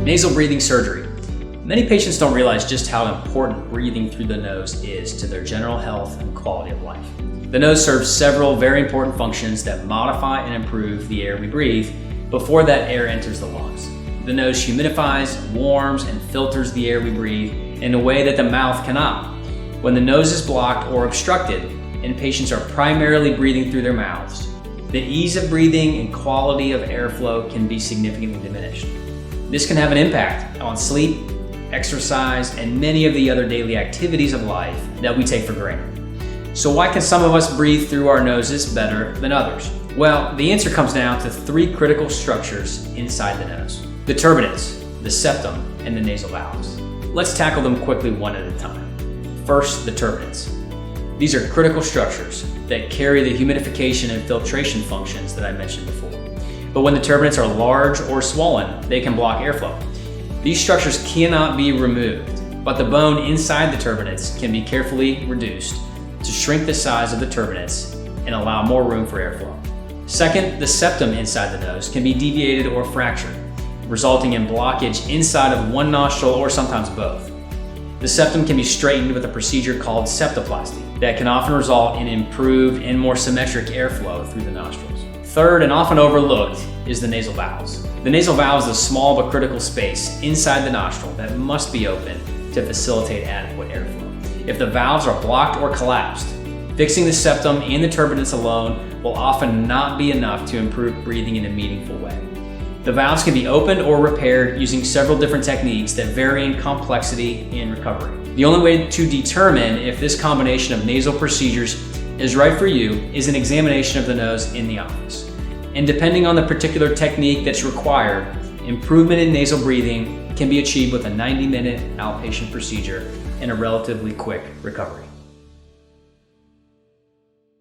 Nasal breathing surgery. Many patients don't realize just how important breathing through the nose is to their general health and quality of life. The nose serves several very important functions that modify and improve the air we breathe before that air enters the lungs. The nose humidifies, warms, and filters the air we breathe in a way that the mouth cannot. When the nose is blocked or obstructed and patients are primarily breathing through their mouths, the ease of breathing and quality of airflow can be significantly diminished. This can have an impact on sleep, exercise, and many of the other daily activities of life that we take for granted. So why can some of us breathe through our noses better than others? Well, the answer comes down to three critical structures inside the nose: the turbinates, the septum, and the nasal valves. Let's tackle them quickly one at a time. First, the turbinates. These are critical structures that carry the humidification and filtration functions that I mentioned before. But when the turbinates are large or swollen, they can block airflow. These structures cannot be removed, but the bone inside the turbinates can be carefully reduced to shrink the size of the turbinates and allow more room for airflow. Second, the septum inside the nose can be deviated or fractured, resulting in blockage inside of one nostril or sometimes both. The septum can be straightened with a procedure called septoplasty that can often result in improved and more symmetric airflow through the nostrils. Third, and often overlooked, is the nasal valves. The nasal valve is a small but critical space inside the nostril that must be open to facilitate adequate airflow. If the valves are blocked or collapsed, fixing the septum and the turbinates alone will often not be enough to improve breathing in a meaningful way. The valves can be opened or repaired using several different techniques that vary in complexity and recovery. The only way to determine if this combination of nasal procedures is right for you is an examination of the nose in the office. And depending on the particular technique that's required, improvement in nasal breathing can be achieved with a 90-minute outpatient procedure and a relatively quick recovery.